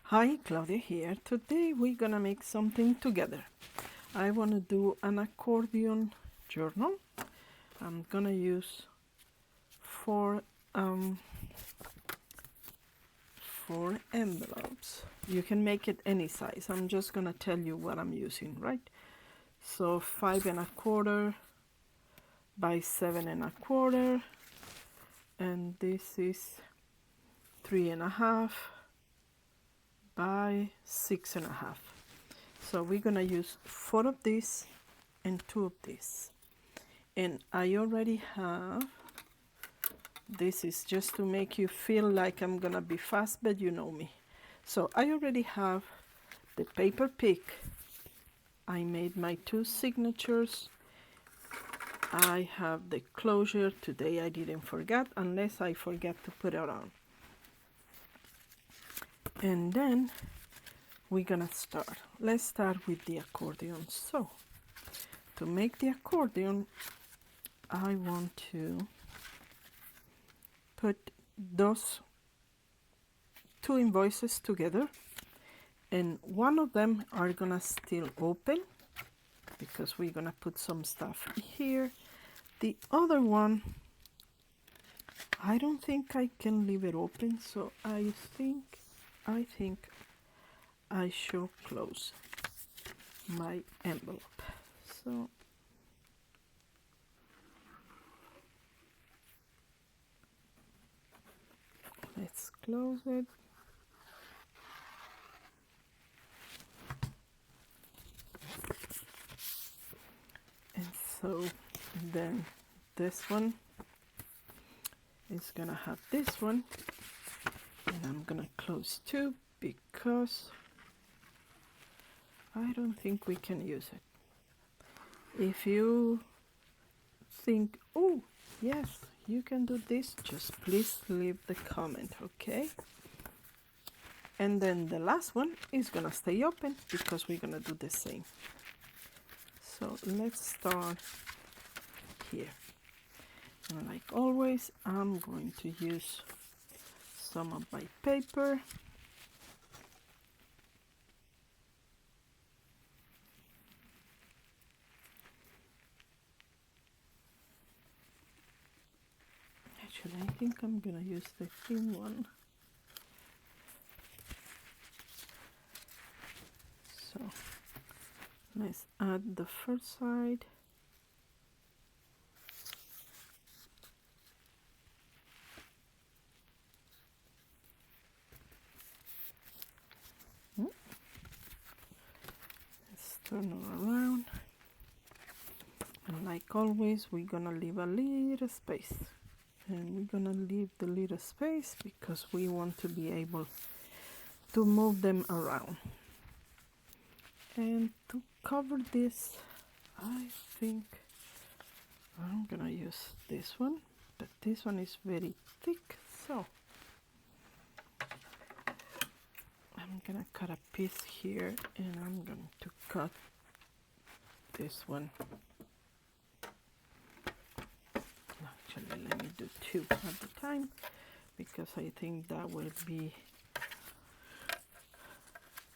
Hi, Claudia here. Today we're gonna make something together. I want to do an accordion journal. I'm gonna use four um, four envelopes. You can make it any size. I'm just gonna tell you what I'm using, right? So 5 1/4 by 7 1/4, and this is 3 1/2 by 6 1/2. So we're gonna use 4 of these and 2 of these. And I already have, this is just to make you feel like I'm gonna be fast, but you know me. So I already have the paper pick. I made my 2 signatures. I have the closure. Today I didn't forget, unless I forget to put it on. And then we're gonna start. Let's start with the accordion. So to make the accordion, I want to put those 2 invoices together, and one of them are gonna still open because we're gonna put some stuff here. The other one, I don't think I can leave it open, so I think I should close my envelope. So let's close it. And so then this one is gonna have this one, and I'm gonna close too because I don't think we can use it. If you think, oh yes, you can do this, just please leave the comment, okay? And then the last one is gonna stay open because we're gonna do the same. So let's start here. And like always, I'm going to use some of my paper. Actually, I think I'm gonna use the thin one. So let's add the first side. Let's turn it around. And like always, we're gonna leave a little space. And we're gonna leave the little space because we want to be able to move them around. And to cover this, I think I'm gonna use this one, but this one is very thick, so I'm gonna cut a piece here, and I'm going to cut this one. Actually, let me do 2 at a time because I think that will be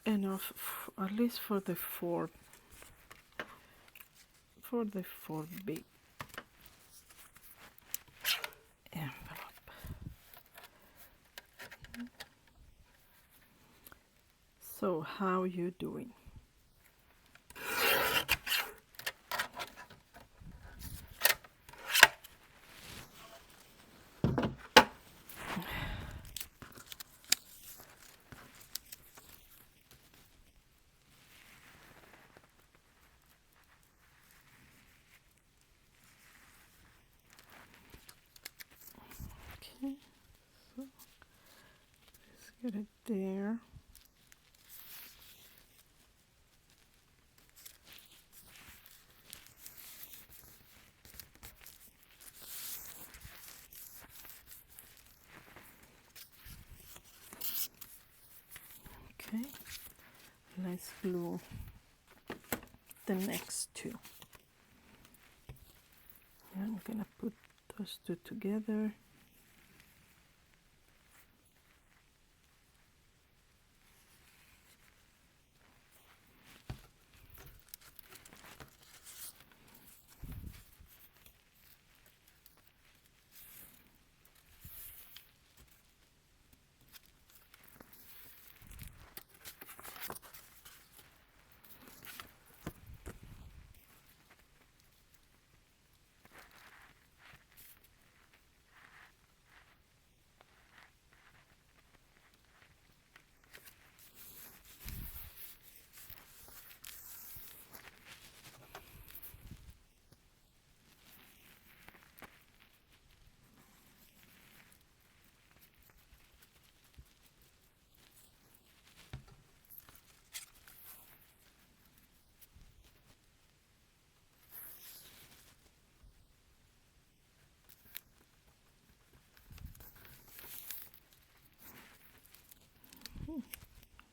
enough, at least for the 4 big envelope. So how you doing? Okay, so let's get it there. Okay, let's glue the next 2. I'm gonna put those 2 together.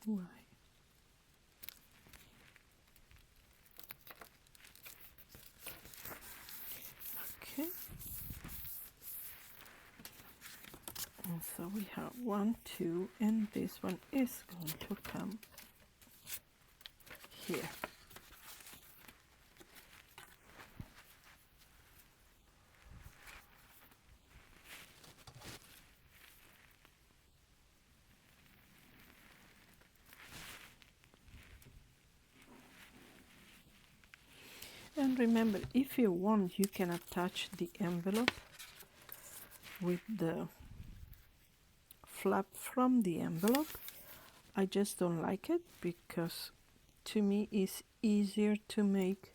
Why? Okay. And so we have 1, 2, and this one is going to come here. And remember, if you want, you can attach the envelope with the flap from the envelope. I just don't like it because to me it's easier to make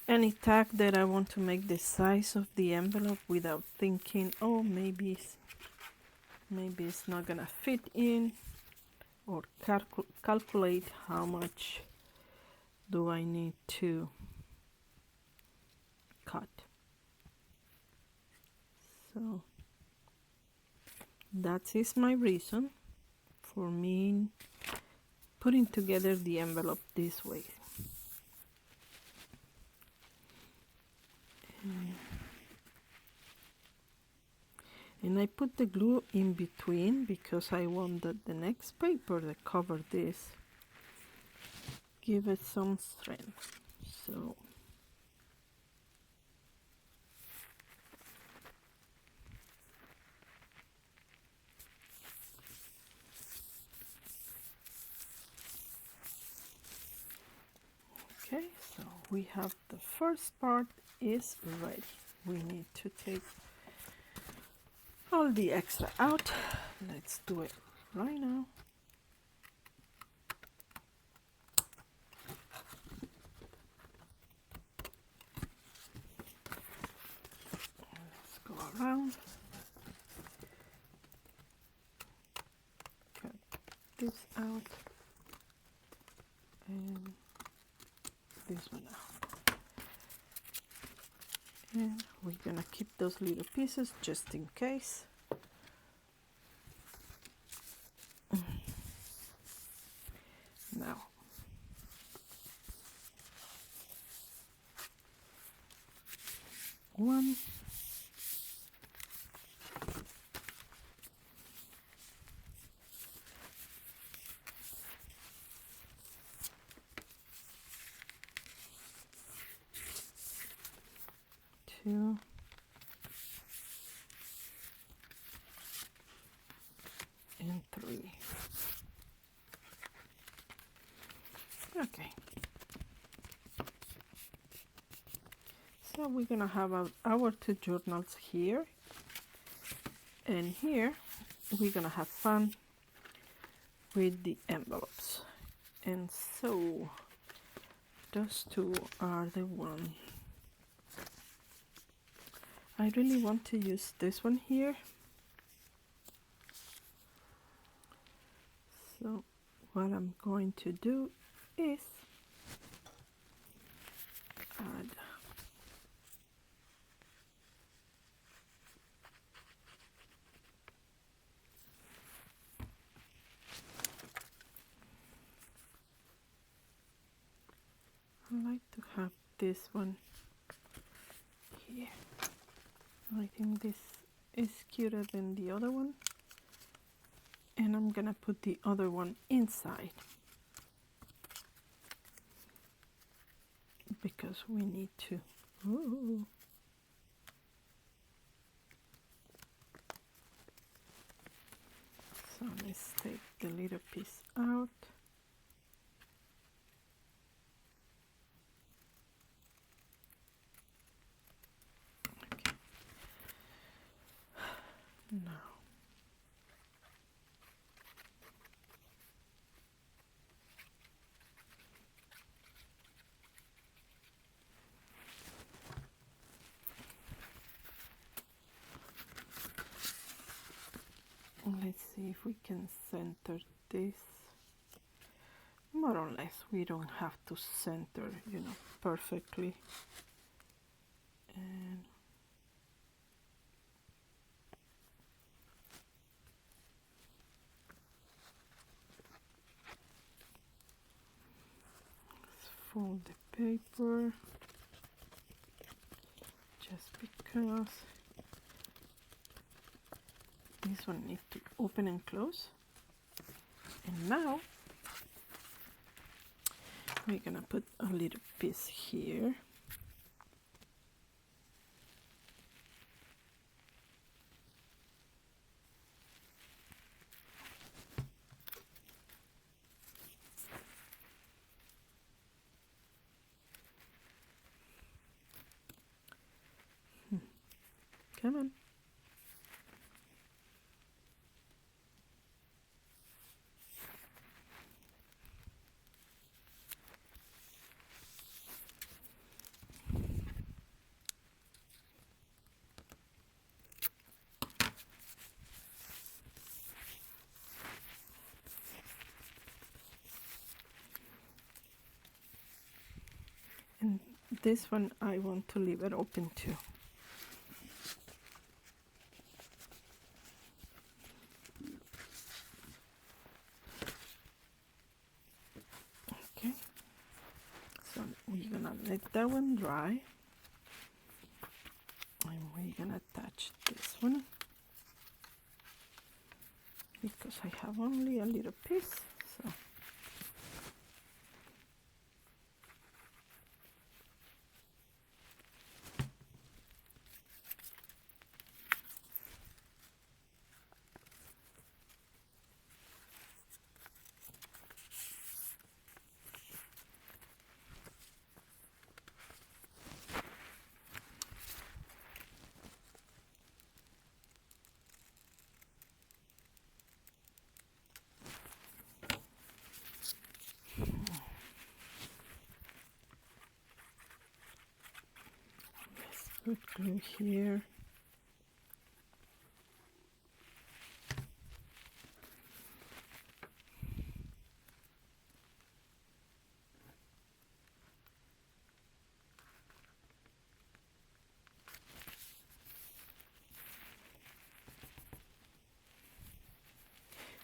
any tag that I want to make the size of the envelope without thinking, oh, maybe it's not gonna fit in, or calculate how much do I need to cut. So that is my reason for me putting together the envelope this way. And I put the glue in between because I want that the next paper that cover this give it some strength. So okay, so we have the first part is ready. We need to take all the extra out. Let's do it right now. Let's go around. Cut this out and this one out. And we're gonna keep those little pieces just in case. Now, one, two, and three. Okay. So we're gonna have our two journals here, and here we're gonna have fun with the envelopes. And so those two are the one. I really want to use this one here. So what I'm going to do is add I like to have this one here. I think this is cuter than the other one, and I'm gonna put the other one inside because we need to. Ooh. So let's take the little piece out. Okay. Now let's see if we can center this. More or less, we don't have to center, perfectly. And fold the paper just because this one needs to open and close. And now we're gonna put a little piece here. Come on. And this one I want to leave it open too. Okay, so we're gonna let that one dry, and we're gonna attach this one because I have only a little piece. So put glue here.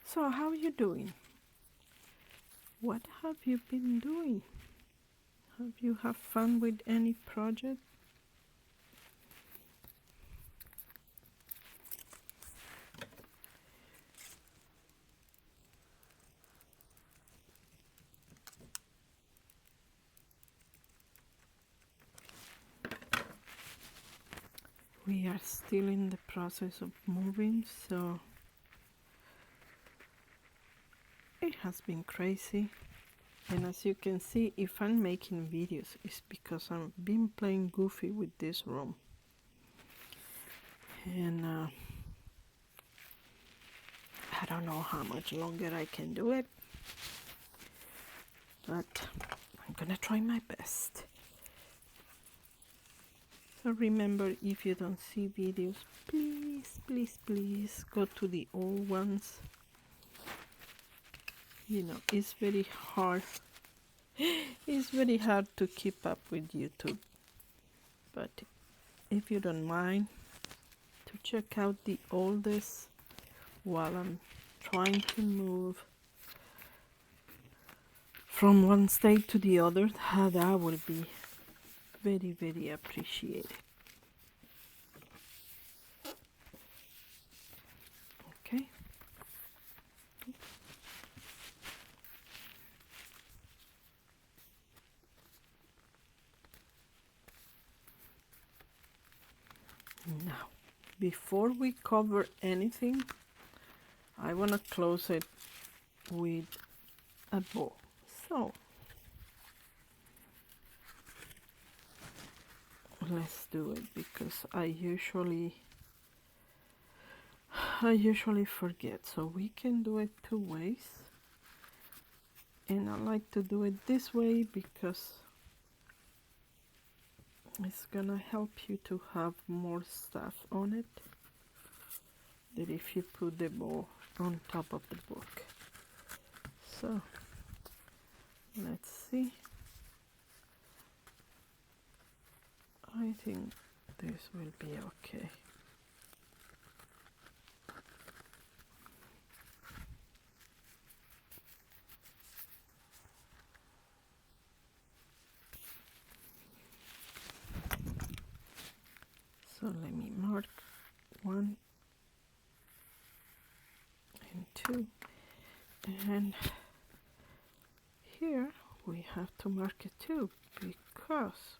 So how are you doing? What have you been doing? Have you had fun with any project? We are still in the process of moving, so it has been crazy. And as you can see, if I'm making videos, it's because I've been playing goofy with this room. And I don't know how much longer I can do it, but I'm gonna try my best. So remember, if you don't see videos, please, please, please go to the old ones. You know, it's very hard. It's very hard to keep up with YouTube. But if you don't mind to check out the oldest while I'm trying to move from one state to the other, that will be very, very appreciated. Okay. Now, before we cover anything, I want to close it with a bow. So let's do it because I usually forget. So we can do it two ways, and I like to do it this way because it's gonna help you to have more stuff on it than if you put the bow on top of the book. So let's see. I think this will be okay. too. And here we have to mark it too, because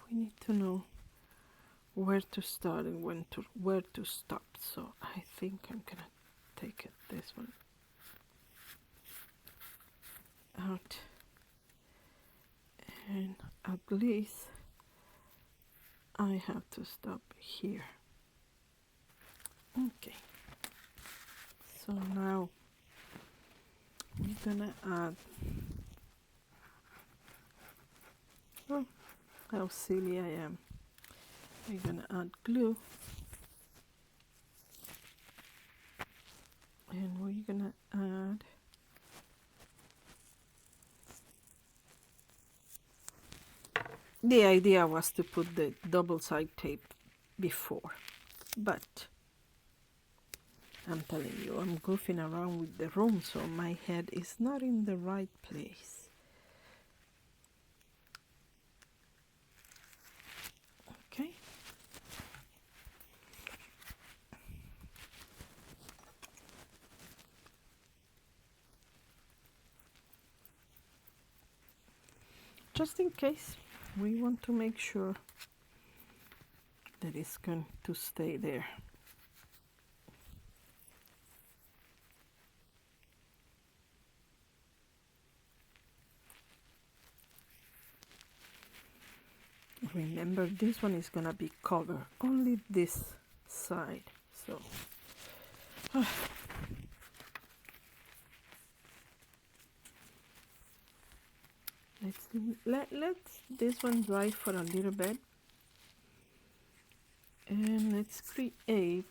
we need to know where to start and where to stop. So I think I'm gonna take this one out, and at least I have to stop here. Okay, so now we're gonna add, oh, how silly I am. We're gonna add glue, and we're gonna add the idea was to put the double side tape before, but I'm telling you, I'm goofing around with the room, so my head is not in the right place. Okay. Just in case, we want to make sure that it's going to stay there. Remember, this one is gonna be covered, only this side. So let's this one dry for a little bit, and let's create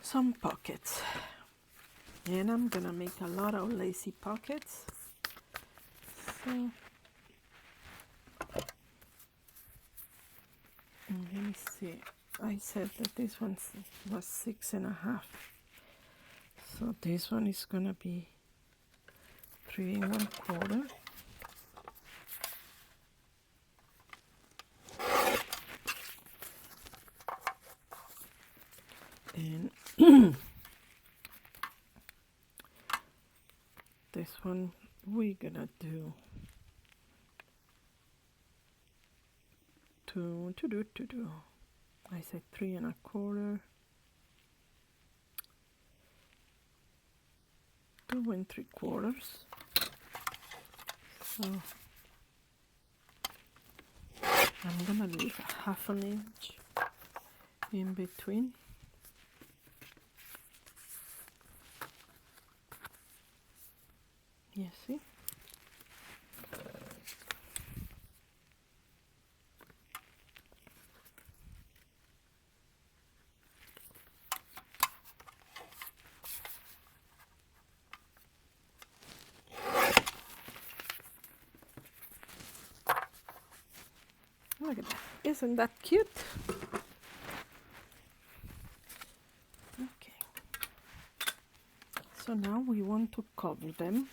some pockets. And I'm gonna make a lot of lacy pockets. So let me see. I said that this one was 6.5. So this one is gonna be 3 1/4. And this one we're gonna do two. I said 3 1/4. 2 3/4. So I'm gonna leave a 1/2 inch in between. You see? Look at that. Isn't that cute? Okay. So now we want to cover them.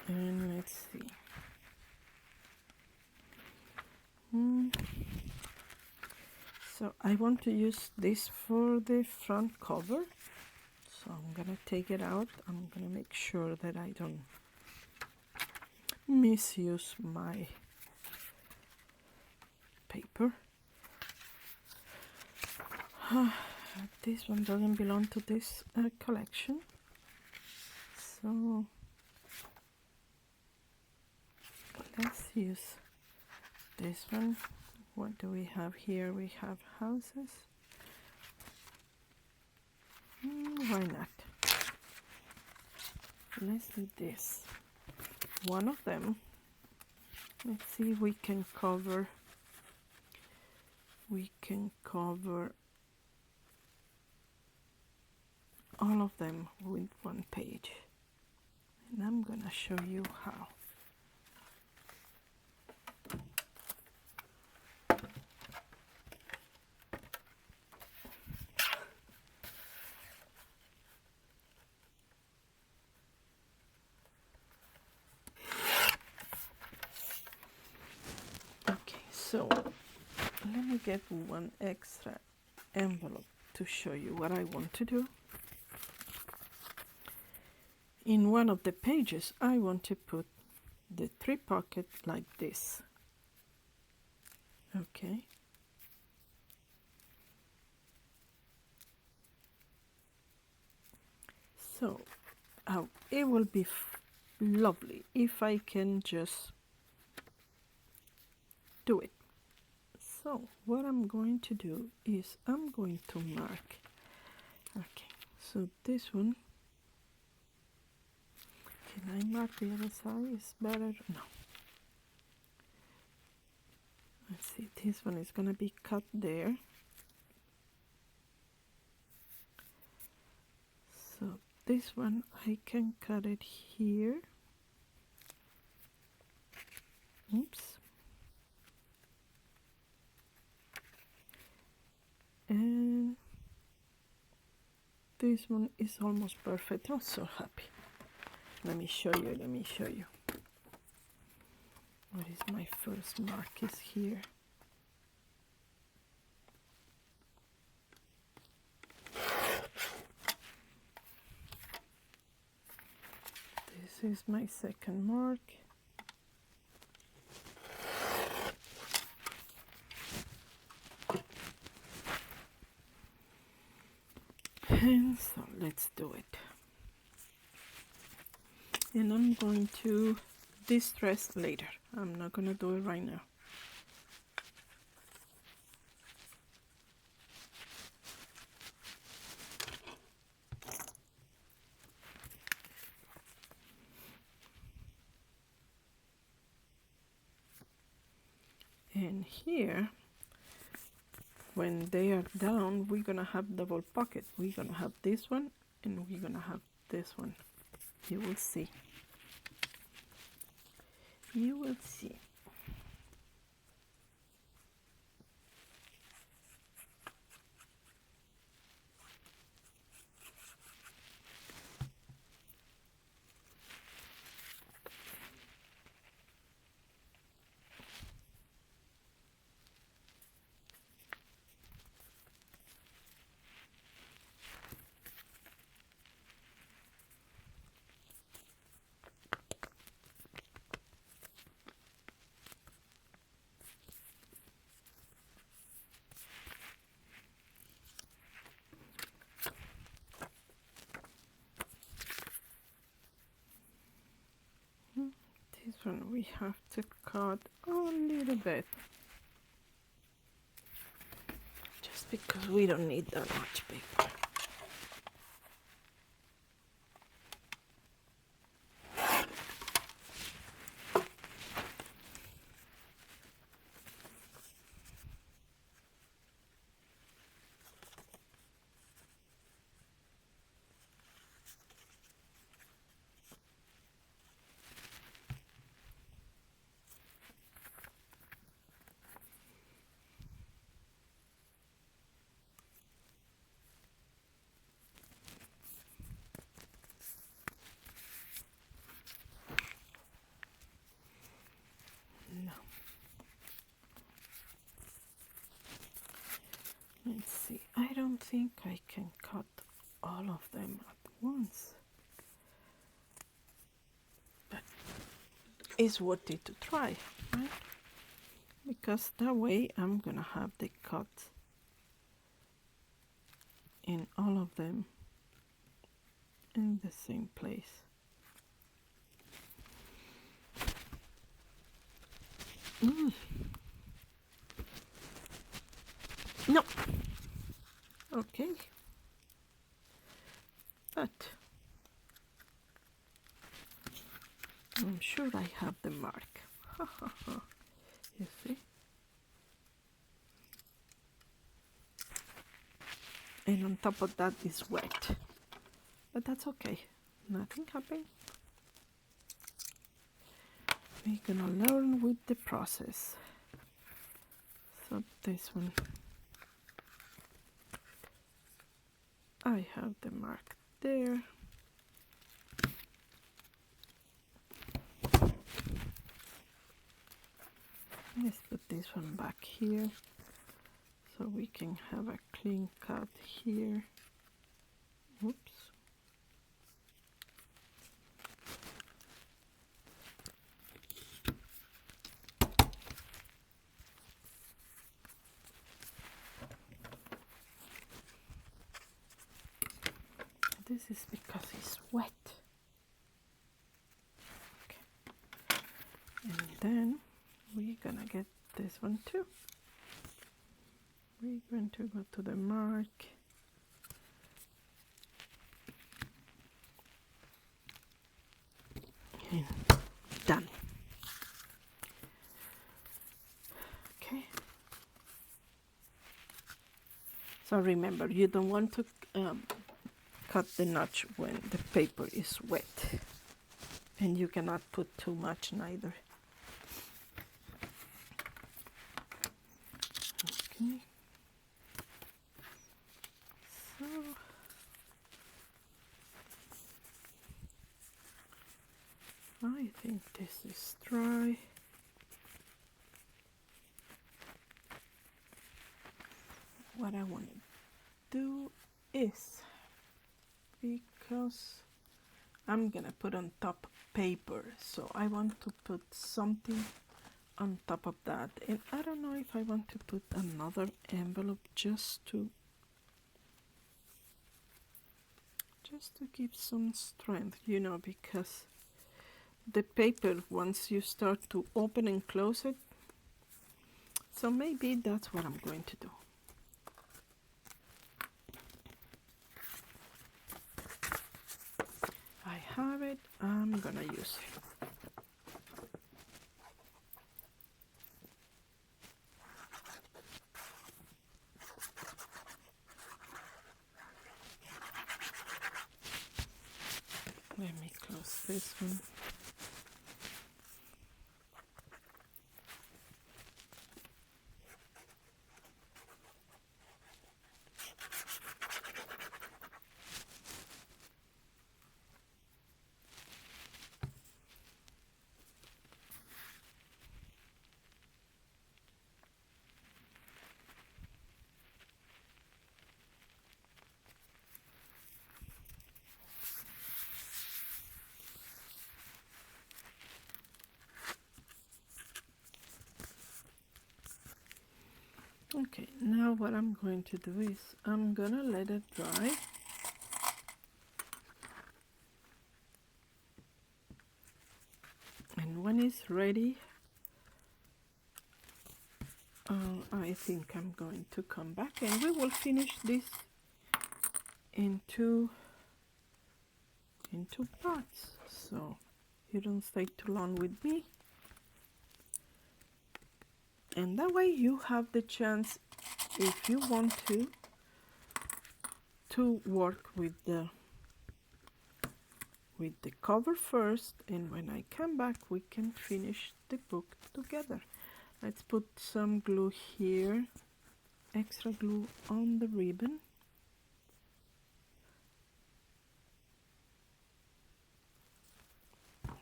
And let's see. So I want to use this for the front cover. So I'm gonna take it out. I'm gonna make sure that I don't misuse my paper. This one doesn't belong to this collection. So let's use this one. What do we have here? We have houses. Why not? Let's do this. One of them. Let's see if we can cover. We can cover all of them with one page. And I'm gonna show you how. So let me get one extra envelope to show you what I want to do. In one of the pages, I want to put the 3 pocket like this. Okay. So it will be lovely if I can just do it. So what I'm going to do is I'm going to mark. Okay, so this one, can I mark the other side? Is better? No. Let's see, this one is going to be cut there. So this one I can cut it here. Oops. And this one is almost perfect. I'm so happy. Let me show you. What is my first mark is here. This is my second mark. And so let's do it. And I'm going to distress later. I'm not going to do it right now. And here, when they are down, we're gonna have double pocket. We're gonna have this one and we're gonna have this one. You will see. You will see. This one we have to cut a little bit. Just because we don't need that much paper. Let's see, I don't think I can cut all of them at once. But it's worth it to try, right? Because that way I'm gonna have the cut in all of them in the same place. No. Okay. But I'm sure I have the mark. You see? And on top of that is wet. But that's okay. Nothing happened. We're gonna learn with the process. So this one, I have the mark there. Let's put this one back here so we can have a clean cut here. Oops. This is because it's wet. Okay. And then we're gonna get this one too. We're going to go to the mark. And done. Okay. So remember, you don't want to cut the notch when the paper is wet. And you cannot put too much neither. Okay. So I think this is dry. What I want to do is, because I'm gonna put on top paper, so I want to put something on top of that, and I don't know if I want to put another envelope just to give some strength, you know, because the paper, once you start to open and close it, so maybe that's what I'm going to do. I have it, I'm gonna use it. Let me close this one. Okay, now what I'm going to do is I'm gonna let it dry. And when it's ready, I think I'm going to come back and we will finish this in two parts. So you don't stay too long with me. And that way you have the chance, if you want to work with the cover first, and when I come back we can finish the book together. Let's put some glue here, extra glue on the ribbon.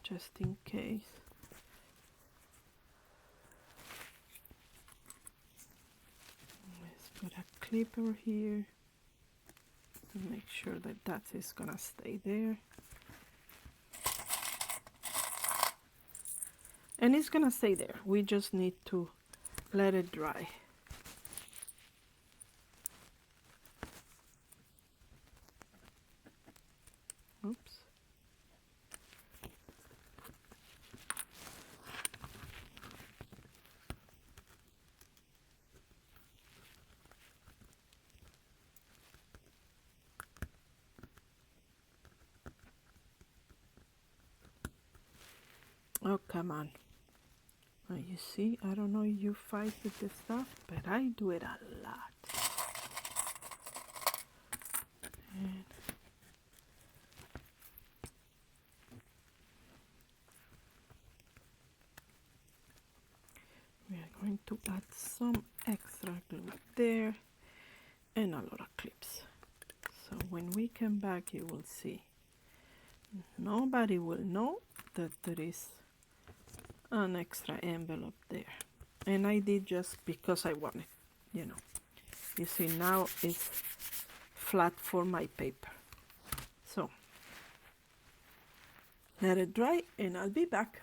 Just in case. Let's put a clipper here to make sure that is gonna stay there. And it's gonna stay there. We just need to let it dry. Oops. Oh, come on. Well, you see, I don't know if you fight with the stuff, but I do it a lot. And we are going to add some extra glue there and a lot of clips. So when we come back, you will see. Nobody will know that there is an extra envelope there. And I did just because I wanted, you know. You see, now it's flat for my paper. So let it dry and I'll be back.